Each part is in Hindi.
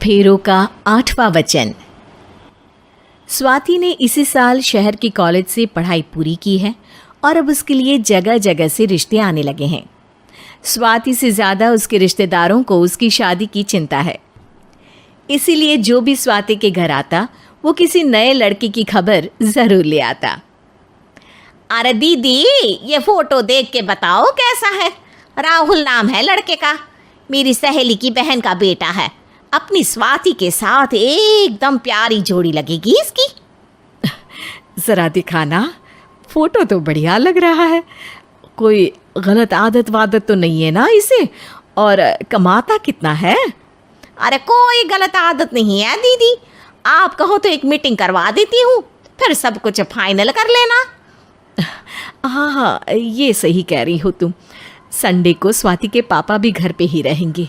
फेरों का 8वां वचन। स्वाति ने इसी साल शहर के कॉलेज से पढ़ाई पूरी की है और अब उसके लिए जगह जगह से रिश्ते आने लगे हैं। स्वाति से ज़्यादा उसके रिश्तेदारों को उसकी शादी की चिंता है, इसीलिए जो भी स्वाति के घर आता वो किसी नए लड़के की खबर ज़रूर ले आता। अरे दीदी, ये फोटो देख के बताओ कैसा है। राहुल नाम है लड़के का, मेरी सहेली की बहन का बेटा है। अपनी स्वाति के साथ एकदम प्यारी जोड़ी लगेगी इसकी। ज़रा दिखाना, फ़ोटो तो बढ़िया लग रहा है। कोई गलत आदत वादत तो नहीं है ना इसे? और कमाता कितना है? अरे कोई गलत आदत नहीं है दीदी, आप कहो तो एक मीटिंग करवा देती हूँ, फिर सब कुछ फाइनल कर लेना। हाँ हाँ, ये सही कह रही हो तुम। संडे को स्वाति के पापा भी घर पे ही रहेंगे।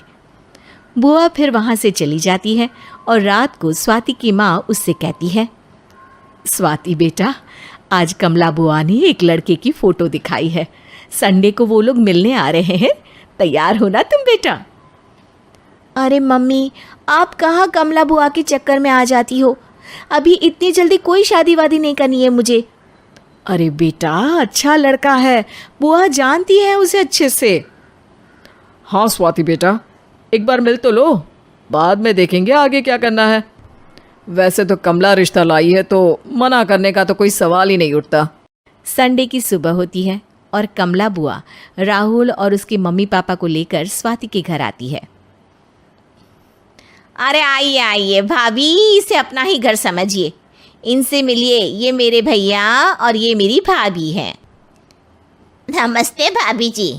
बुआ फिर वहाँ से चली जाती है और रात को स्वाति की माँ उससे कहती है, स्वाति बेटा, आज कमला बुआ ने एक लड़के की फ़ोटो दिखाई है। संडे को वो लोग मिलने आ रहे हैं, तैयार हो ना तुम बेटा। अरे मम्मी, आप कहाँ कमला बुआ के चक्कर में आ जाती हो? अभी इतनी जल्दी कोई शादी वादी नहीं करनी है मुझे। अरे बेटा, अच्छा लड़का है, बुआ जानती है उसे अच्छे से। हाँ स्वाति बेटा, एक बार मिल तो लो, बाद में देखेंगे आगे क्या करना है। वैसे तो कमला रिश्ता लाई है तो मना करने का तो कोई सवाल ही नहीं उठता। संडे की सुबह होती है और कमला बुआ राहुल और उसके मम्मी पापा को लेकर स्वाति के घर आती है। अरे आइए आइए भाभी, इसे अपना ही घर समझिए, इनसे मिलिए। ये मेरे भैया और ये मेरी भाभी हैं। नमस्ते भाभी जी,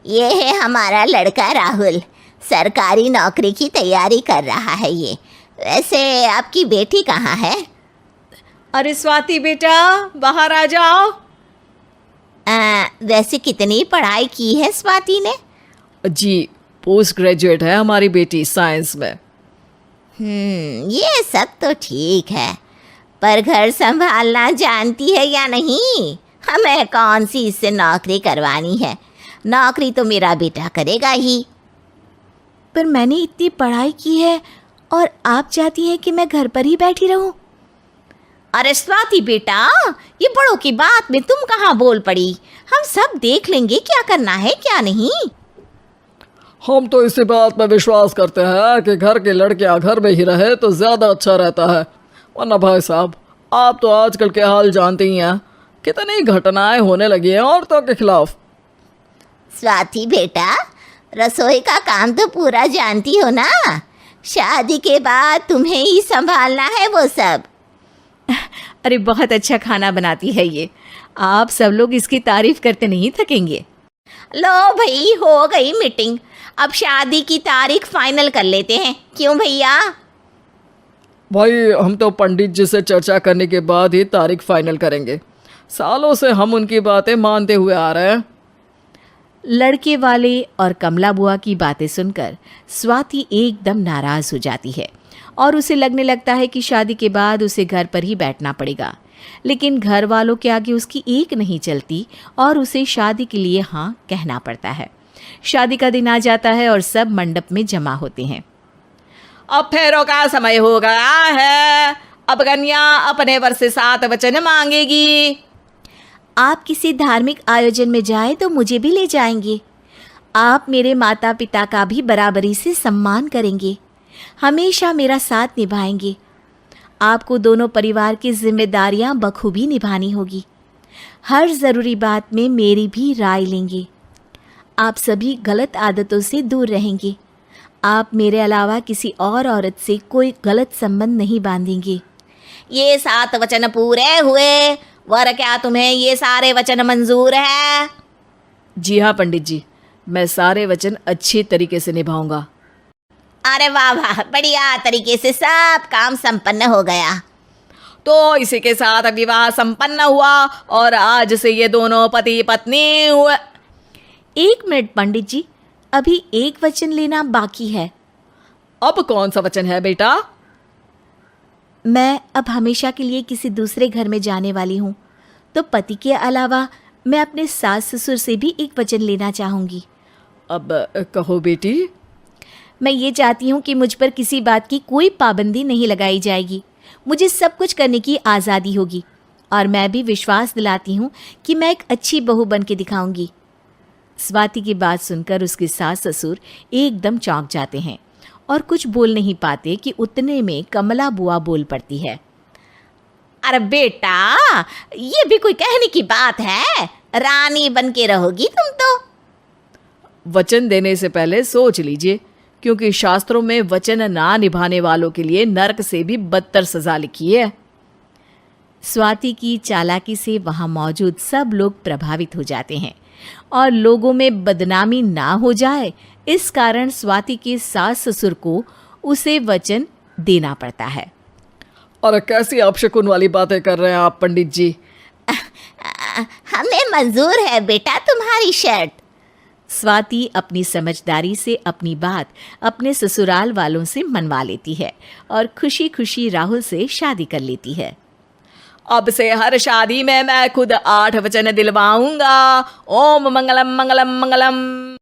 ये है हमारा लड़का राहुल, सरकारी नौकरी की तैयारी कर रहा है ये। वैसे आपकी बेटी कहाँ है? अरे स्वाति बेटा, बाहर आ जाओ। वैसे कितनी पढ़ाई की है स्वाति ने? जी, पोस्ट ग्रेजुएट है हमारी बेटी साइंस में। ये सब तो ठीक है, पर घर संभालना जानती है या नहीं? हमें कौन सी इससे नौकरी करवानी है, नौकरी तो मेरा बेटा करेगा ही। पर मैंने इतनी पढ़ाई की है और आप चाहती हैं कि मैं घर पर ही बैठी रहूं? अरे स्वाति बेटा, ये बड़ों की बात में तुम कहाँ बोल पड़ी। हम सब देख लेंगे क्या करना है क्या नहीं। हम तो इसी बात में विश्वास करते हैं कि घर के लड़कियां घर में ही रहे तो ज़्यादा अच्छा रहता है, वरना भाई साहब आप तो आजकल के हाल जानते ही हैं, कितनी घटनाएं होने लगी हैं औरतों के खिलाफ। स्वाति बेटा, रसोई का काम तो पूरा जानती हो ना? शादी के बाद तुम्हें ही संभालना है वो सब। अरे बहुत अच्छा खाना बनाती है ये, आप सब लोग इसकी तारीफ करते नहीं थकेंगे। लो भाई, हो गई मीटिंग, अब शादी की तारीख फाइनल कर लेते हैं, क्यों भैया? भाई हम तो पंडित जी से चर्चा करने के बाद ही तारीख फाइनल करेंगे, सालों से हम उनकी बातें मानते हुए आ रहे हैं। लड़के वाले और कमला बुआ की बातें सुनकर स्वाति एकदम नाराज़ हो जाती है और उसे लगने लगता है कि शादी के बाद उसे घर पर ही बैठना पड़ेगा। लेकिन घर वालों के आगे उसकी एक नहीं चलती और उसे शादी के लिए हाँ कहना पड़ता है। शादी का दिन आ जाता है और सब मंडप में जमा होते हैं। अब फेरों का समय हो गया है, अब कन्या अपने वर से 7 वचन मांगेगी। आप किसी धार्मिक आयोजन में जाएं तो मुझे भी ले जाएंगे। आप मेरे माता पिता का भी बराबरी से सम्मान करेंगे, हमेशा मेरा साथ निभाएंगे। आपको दोनों परिवार की जिम्मेदारियां बखूबी निभानी होगी। हर ज़रूरी बात में मेरी भी राय लेंगे। आप सभी गलत आदतों से दूर रहेंगे। आप मेरे अलावा किसी और औरत से कोई गलत संबंध नहीं बांधेंगे। ये 7 वचन पूरे हुए, वर क्या तुम्हें ये सारे वचन मंजूर है? जी हाँ पंडित जी, मैं सारे वचन अच्छी तरीके से निभाऊंगा। अरे वाह वाह, बढ़िया तरीके से सब काम संपन्न हो गया। तो इसी के साथ विवाह संपन्न हुआ और आज से ये दोनों पति पत्नी हुए। 1 मिनट पंडित जी, अभी एक वचन लेना बाकी है। अब कौन सा वचन है बेटा? मैं अब हमेशा के लिए किसी दूसरे घर में जाने वाली हूँ, तो पति के अलावा मैं अपने सास ससुर से भी एक वचन लेना चाहूँगी। अब कहो बेटी। मैं ये चाहती हूँ कि मुझ पर किसी बात की कोई पाबंदी नहीं लगाई जाएगी। मुझे सब कुछ करने की आज़ादी होगी और मैं भी विश्वास दिलाती हूँ कि मैं एक अच्छी बहू बन के दिखाऊंगी। स्वाति की बात सुनकर उसके सास ससुर एकदम चौंक जाते हैं और कुछ बोल नहीं पाते कि उतने में कमला बुआ बोल पड़ती है। अरे बेटा, ये भी कोई कहने की बात है? रानी बन के रहोगी तुम तो। वचन देने से पहले सोच लीजिए, क्योंकि शास्त्रों में वचन ना निभाने वालों के लिए नरक से भी बदतर सजा लिखी है। स्वाति की चालाकी से वहाँ मौजूद सब लोग प्रभावित हो जाते हैं और लोगों में बदनामी ना हो जाए, इस कारण स्वाति के सास ससुर को उसे वचन देना पड़ता है। अरे कैसी अपशकुन वाली बातें कर रहे हैं आप पंडित जी? हमें मंजूर है बेटा तुम्हारी शर्त। स्वाति अपनी समझदारी से अपनी बात अपने ससुराल वालों से मनवा लेती है और खुशी खुशी राहुल से शादी कर लेती है। अब से हर शादी में मैं खुद 8 वचन दिलवाऊंगा। ओम मंगलम मंगलम मंगलम।